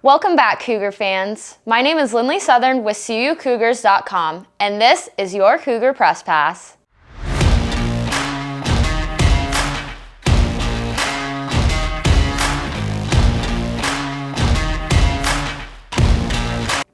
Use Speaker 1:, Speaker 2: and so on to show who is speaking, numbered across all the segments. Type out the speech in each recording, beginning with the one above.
Speaker 1: Welcome back, Cougar fans. My name is Lindley Southern with CUCougars.com, and this is your Cougar Press Pass.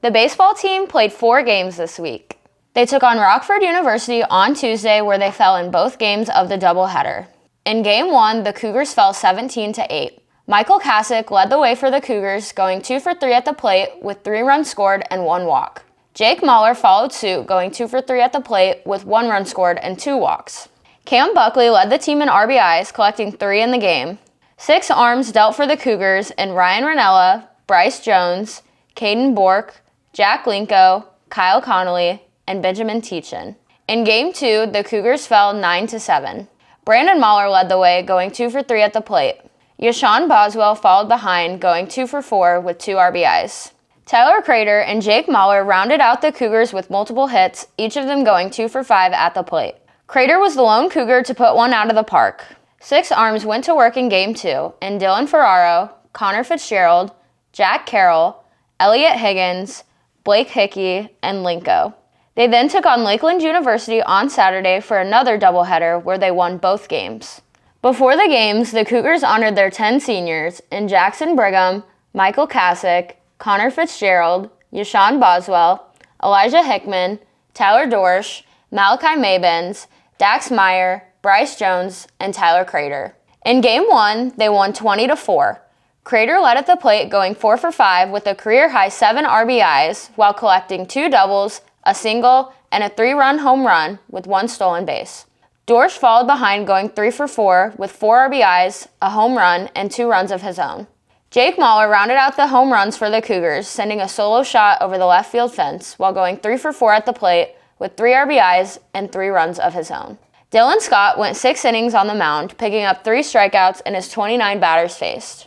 Speaker 1: The baseball team played 4 games this week. They took on Rockford University on Tuesday, where they fell in both games of the doubleheader. In Game 1, the Cougars fell 17-8. Michael Kasich led the way for the Cougars, going 2 for 3 at the plate with 3 runs scored and 1 walk. Jake Mahler followed suit, going 2 for 3 at the plate with 1 run scored and 2 walks. Cam Buckley led the team in RBIs, collecting 3 in the game. 6 arms dealt for the Cougars in Ryan Ranella, Bryce Jones, Caden Bork, Jack Linko, Kyle Connolly, and Benjamin Teachin. In Game 2, the Cougars fell 9-7. Brandon Mahler led the way, going 2 for 3 at the plate. Yashawn Boswell followed behind, going 2 for 4 with 2 RBIs. Tyler Crater and Jake Mahler rounded out the Cougars with multiple hits, each of them going 2 for 5 at the plate. Crater was the lone Cougar to put one out of the park. 6 arms went to work in Game 2, and Dylan Ferraro, Connor Fitzgerald, Jack Carroll, Elliott Higgins, Blake Hickey, and Linko. They then took on Lakeland University on Saturday for another doubleheader where they won both games. Before the games, the Cougars honored their 10 seniors in Jackson Brigham, Michael Kasich, Connor Fitzgerald, Yashawn Boswell, Elijah Hickman, Tyler Dorsch, Malachi Maybens, Dax Meyer, Bryce Jones, and Tyler Crater. In Game 1, they won 20-4. Crater led at the plate, going 4 for 5 with a career-high 7 RBIs while collecting 2 doubles, a single, and a 3-run home run with 1 stolen base. Dorsch followed behind, going 3 for 4 with 4 RBIs, a home run, and 2 runs of his own. Jake Mahler rounded out the home runs for the Cougars, sending a solo shot over the left field fence while going 3 for 4 at the plate with 3 RBIs and 3 runs of his own. Dylan Scott went 6 innings on the mound, picking up 3 strikeouts in his 29 batters faced.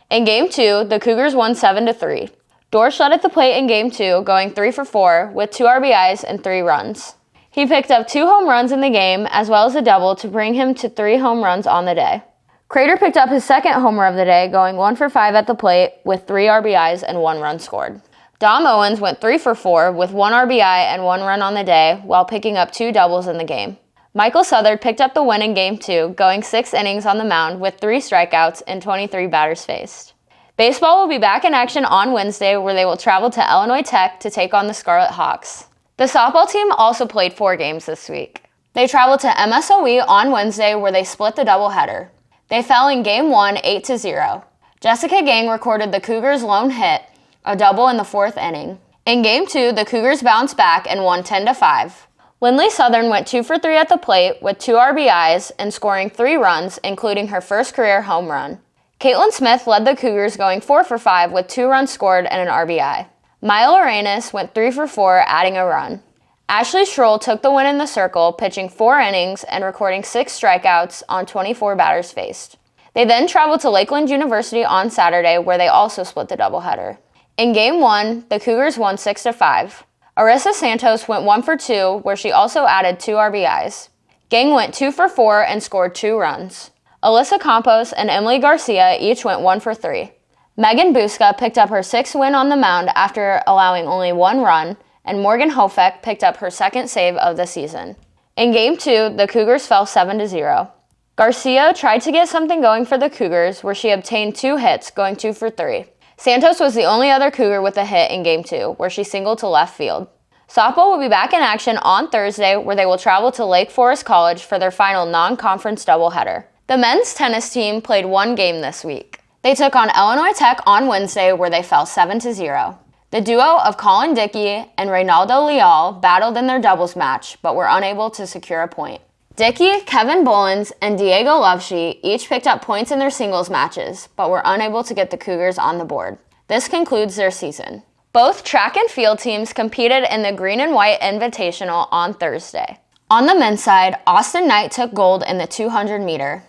Speaker 1: In Game 2, the Cougars won 7-3. Dorsch led at the plate in Game 2, going 3 for 4 with 2 RBIs and 3 runs. He picked up 2 home runs in the game, as well as a double to bring him to 3 home runs on the day. Crater picked up his second homer of the day, going 1 for 5 at the plate with 3 RBIs and 1 run scored. Dom Owens went 3 for 4 with 1 RBI and 1 run on the day, while picking up 2 doubles in the game. Michael Southard picked up the win in Game 2, going 6 innings on the mound with 3 strikeouts and 23 batters faced. Baseball will be back in action on Wednesday, where they will travel to Illinois Tech to take on the Scarlet Hawks. The softball team also played 4 games this week. They traveled to MSOE on Wednesday, where they split the doubleheader. They fell in Game 1 8-0. Jessica Gang recorded the Cougars' lone hit, a double in the 4th inning. In Game 2, the Cougars bounced back and won 10-5. Lindley Southern went 2 for 3 at the plate with 2 RBIs and scoring 3 runs, including her first career home run. Caitlin Smith led the Cougars, going 4 for 5 with 2 runs scored and an RBI. Maya Lorenas went 3 for 4, adding a run. Ashley Schroll took the win in the circle, pitching 4 innings and recording 6 strikeouts on 24 batters faced. They then traveled to Lakeland University on Saturday, where they also split the doubleheader. In Game 1, the Cougars won 6-5. Arissa Santos went 1 for 2, where she also added 2 RBIs. Gang went 2 for 4 and scored 2 runs. Alyssa Campos and Emily Garcia each went 1 for 3. Megan Buska picked up her 6th win on the mound after allowing only 1 run, and Morgan Hofek picked up her 2nd save of the season. In Game 2, the Cougars fell 7-0. Garcia tried to get something going for the Cougars, where she obtained 2 hits, going 2 for 3. Santos was the only other Cougar with a hit in Game 2, where she singled to left field. Softball will be back in action on Thursday, where they will travel to Lake Forest College for their final non-conference doubleheader. The men's tennis team played 1 game this week. They took on Illinois Tech on Wednesday, where they fell 7-0. The duo of Colin Dickey and Reynaldo Leal battled in their doubles match, but were unable to secure a point. Dickey, Kevin Bolins, and Diego Loveshy each picked up points in their singles matches, but were unable to get the Cougars on the board. This concludes their season. Both track and field teams competed in the Green and White Invitational on Thursday. On the men's side, Austin Knight took gold in the 200 meter.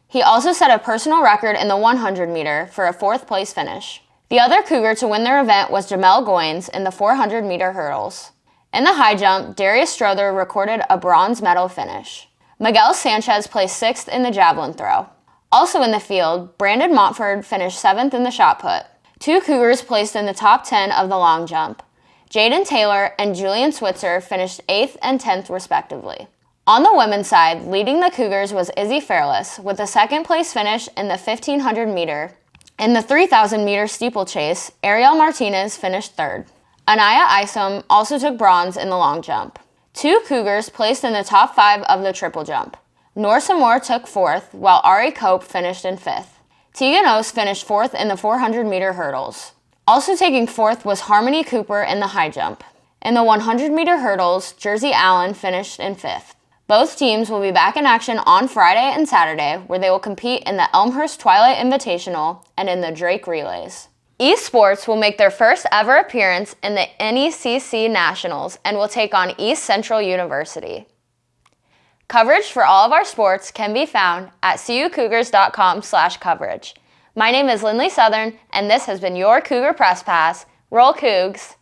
Speaker 1: He also set a personal record in the 100 meter for a 4th place finish. The other Cougar to win their event was Jamel Goins in the 400 meter hurdles. In the high jump, Darius Strother recorded a bronze medal finish. Miguel Sanchez placed 6th in the javelin throw. Also in the field, Brandon Montford finished 7th in the shot put. 2 Cougars placed in the top 10 of the long jump. Jaden Taylor and Julian Switzer finished 8th and 10th respectively. On the women's side, leading the Cougars was Izzy Fairless with a 2nd place finish in the 1500 meter. In the 3000 meter steeplechase, Ariel Martinez finished 3rd. Anaya Isom also took bronze in the long jump. 2 Cougars placed in the top 5 of the triple jump. Norsa Moore took 4th, while Ari Cope finished in 5th. Tegan Ose finished 4th in the 400 meter hurdles. Also taking 4th was Harmony Cooper in the high jump. In the 100 meter hurdles, Jersey Allen finished in 5th. Both teams will be back in action on Friday and Saturday, where they will compete in the Elmhurst Twilight Invitational and in the Drake Relays. Esports will make their first ever appearance in the NECC Nationals and will take on East Central University. Coverage for all of our sports can be found at cucougars.com/coverage. My name is Lindley Southern, and this has been your Cougar Press Pass. Roll Cougs!